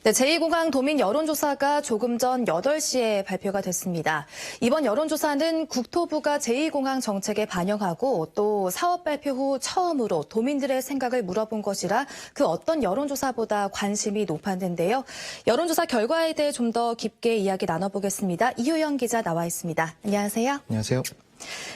네, 제2공항 도민 여론조사가 조금 전 8시에 발표가 됐습니다. 이번 여론조사는 국토부가 제2공항 정책에 반영하고 또 사업 발표 후 처음으로 도민들의 생각을 물어본 것이라 그 어떤 여론조사보다 관심이 높았는데요. 여론조사 결과에 대해 좀 더 깊게 이야기 나눠보겠습니다. 이효영 기자 나와 있습니다. 안녕하세요. 안녕하세요.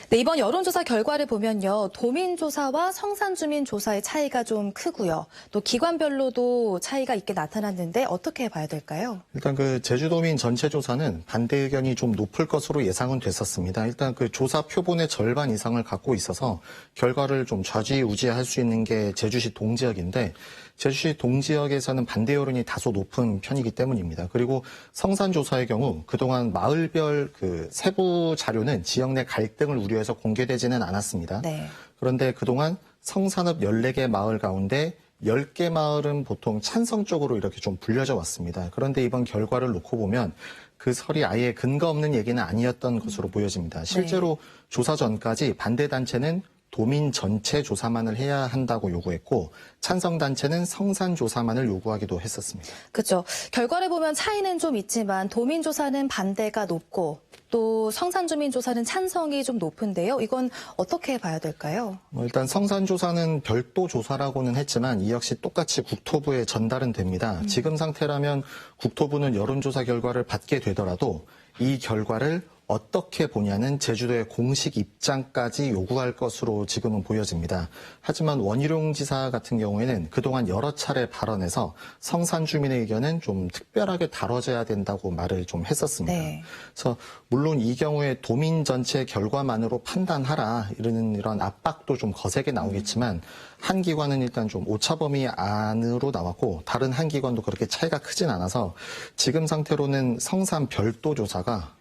네, 이번 여론조사 결과를 보면요. 도민조사와 성산주민조사의 차이가 좀 크고요. 또 기관별로도 차이가 있게 나타났는데 어떻게 봐야 될까요? 일단 제주도민 전체 조사는 반대 의견이 좀 높을 것으로 예상은 됐었습니다. 일단 조사 표본의 절반 이상을 갖고 있어서 결과를 좀 좌지우지할 수 있는 게 제주시 동지역인데 제주시 동지역에서는 반대 여론이 다소 높은 편이기 때문입니다. 그리고 성산조사의 경우 그동안 마을별 세부 자료는 지역 내 갈등을 우려해서 공개되지는 않았습니다. 네. 그런데 그동안 성산읍 14개 마을 가운데 10개 마을은 보통 찬성 쪽으로 이렇게 좀 불려져 왔습니다. 그런데 이번 결과를 놓고 보면 그 설이 아예 근거 없는 얘기는 아니었던 것으로 보여집니다. 실제로 네. 조사 전까지 반대 단체는 도민 전체 조사만을 해야 한다고 요구했고 찬성단체는 성산 조사만을 요구하기도 했었습니다. 그렇죠. 결과를 보면 차이는 좀 있지만 도민조사는 반대가 높고 또 성산주민조사는 찬성이 좀 높은데요. 이건 어떻게 봐야 될까요? 일단 성산조사는 별도 조사라고는 했지만 이 역시 똑같이 국토부에 전달은 됩니다. 지금 상태라면 국토부는 여론조사 결과를 받게 되더라도 이 결과를 어떻게 보냐는 제주도의 공식 입장까지 요구할 것으로 지금은 보여집니다. 하지만 원희룡 지사 같은 경우에는 그동안 여러 차례 발언해서 성산 주민의 의견은 좀 특별하게 다뤄져야 된다고 말을 좀 했었습니다. 네. 그래서 물론 이 경우에 도민 전체 결과만으로 판단하라 이런 압박도 좀 거세게 나오겠지만 한 기관은 일단 좀 오차 범위 안으로 나왔고 다른 한 기관도 그렇게 차이가 크진 않아서 지금 상태로는 성산 별도 조사가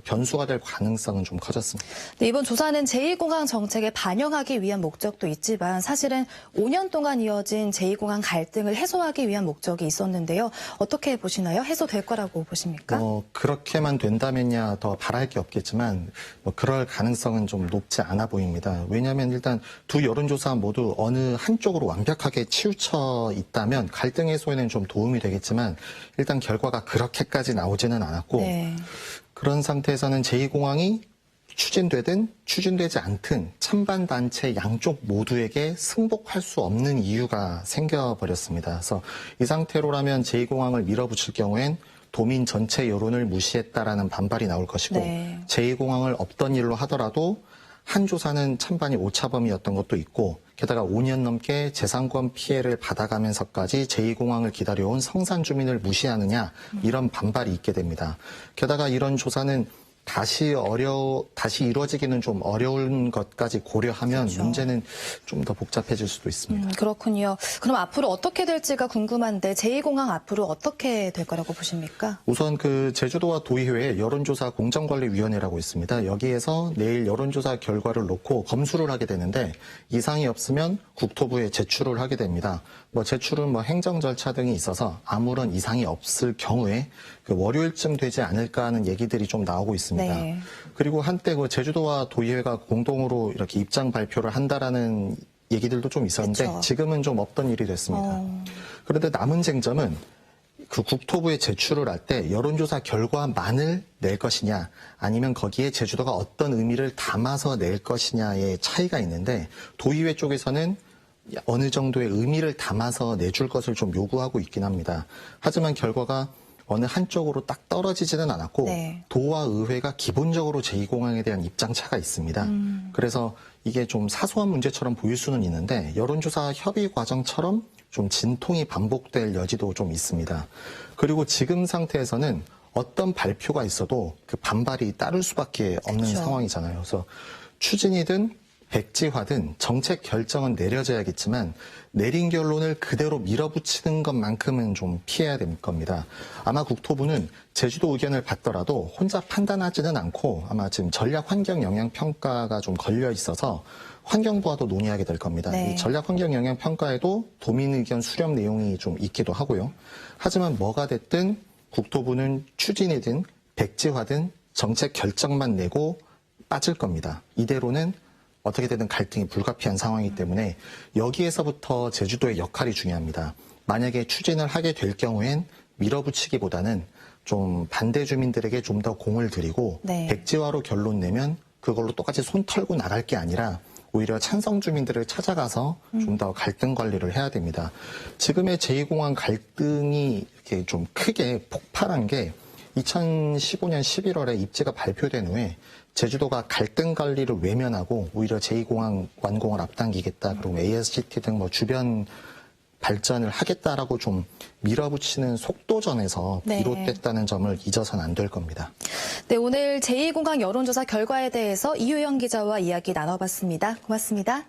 변수가 될 가능성은 좀 커졌습니다. 네, 이번 조사는 제2공항 정책에 반영하기 위한 목적도 있지만 사실은 5년 동안 이어진 제2공항 갈등을 해소하기 위한 목적이 있었는데요. 어떻게 보시나요? 해소될 거라고 보십니까? 그렇게만 된다면야 더 바랄 게 없겠지만 그럴 가능성은 좀 높지 않아 보입니다. 왜냐하면 일단 두 여론조사 모두 어느 한쪽으로 완벽하게 치우쳐 있다면 갈등 해소에는 좀 도움이 되겠지만 일단 결과가 그렇게까지 나오지는 않았고 네. 그런 상태에서는 제2공항이 추진되든 추진되지 않든 찬반 단체 양쪽 모두에게 승복할 수 없는 이유가 생겨버렸습니다. 그래서 이 상태로라면 제2공항을 밀어붙일 경우엔 도민 전체 여론을 무시했다라는 반발이 나올 것이고 네. 제2공항을 없던 일로 하더라도 한 조사는 찬반이 오차범위였던 것도 있고 게다가 5년 넘게 재산권 피해를 받아가면서까지 제2공항을 기다려온 성산 주민을 무시하느냐 이런 반발이 있게 됩니다. 게다가 이런 조사는 다시 이루어지기는 좀 어려운 것까지 고려하면 그렇죠. 문제는 좀 더 복잡해질 수도 있습니다. 그렇군요. 그럼 앞으로 어떻게 될지가 궁금한데 제2공항 앞으로 어떻게 될 거라고 보십니까? 우선 제주도와 도의회에 여론조사 공정관리위원회라고 있습니다. 여기에서 내일 여론조사 결과를 놓고 검수를 하게 되는데 이상이 없으면 국토부에 제출을 하게 됩니다. 제출은 행정 절차 등이 있어서 아무런 이상이 없을 경우에 월요일쯤 되지 않을까 하는 얘기들이 좀 나오고 있습니다. 네. 그리고 한때 제주도와 도의회가 공동으로 이렇게 입장 발표를 한다라는 얘기들도 좀 있었는데 그쵸. 지금은 좀 없던 일이 됐습니다. 그런데 남은 쟁점은 국토부에 제출을 할 때 여론조사 결과만을 낼 것이냐 아니면 거기에 제주도가 어떤 의미를 담아서 낼 것이냐의 차이가 있는데 도의회 쪽에서는 어느 정도의 의미를 담아서 내줄 것을 좀 요구하고 있긴 합니다. 하지만 결과가 어느 한쪽으로 딱 떨어지지는 않았고 네. 도와 의회가 기본적으로 제2공항에 대한 입장차가 있습니다. 그래서 이게 좀 사소한 문제처럼 보일 수는 있는데 여론조사 협의 과정처럼 좀 진통이 반복될 여지도 좀 있습니다. 그리고 지금 상태에서는 어떤 발표가 있어도 그 반발이 따를 수밖에 없는 그렇죠. 상황이잖아요. 그래서 추진이든 백지화든 정책 결정은 내려져야겠지만 내린 결론을 그대로 밀어붙이는 것만큼은 좀 피해야 될 겁니다. 아마 국토부는 제주도 의견을 받더라도 혼자 판단하지는 않고 아마 지금 전략 환경 영향 평가가 좀 걸려 있어서 환경부와도 논의하게 될 겁니다. 네. 이 전략 환경 영향 평가에도 도민 의견 수렴 내용이 좀 있기도 하고요. 하지만 뭐가 됐든 국토부는 추진이든 백지화든 정책 결정만 내고 빠질 겁니다. 이대로는 어떻게 되든 갈등이 불가피한 상황이기 때문에 여기에서부터 제주도의 역할이 중요합니다. 만약에 추진을 하게 될 경우엔 밀어붙이기보다는 좀 반대 주민들에게 좀 더 공을 들이고 네. 백지화로 결론 내면 그걸로 똑같이 손 털고 나갈 게 아니라 오히려 찬성 주민들을 찾아가서 좀 더 갈등 관리를 해야 됩니다. 지금의 제2공항 갈등이 이렇게 좀 크게 폭발한 게 2015년 11월에 입지가 발표된 후에 제주도가 갈등 관리를 외면하고 오히려 제2공항 완공을 앞당기겠다. 그리고 ASCT 등 뭐 주변 발전을 하겠다라고 좀 밀어붙이는 속도전에서 네. 비롯됐다는 점을 잊어서는 안 될 겁니다. 네, 오늘 제2공항 여론조사 결과에 대해서 이효영 기자와 이야기 나눠봤습니다. 고맙습니다.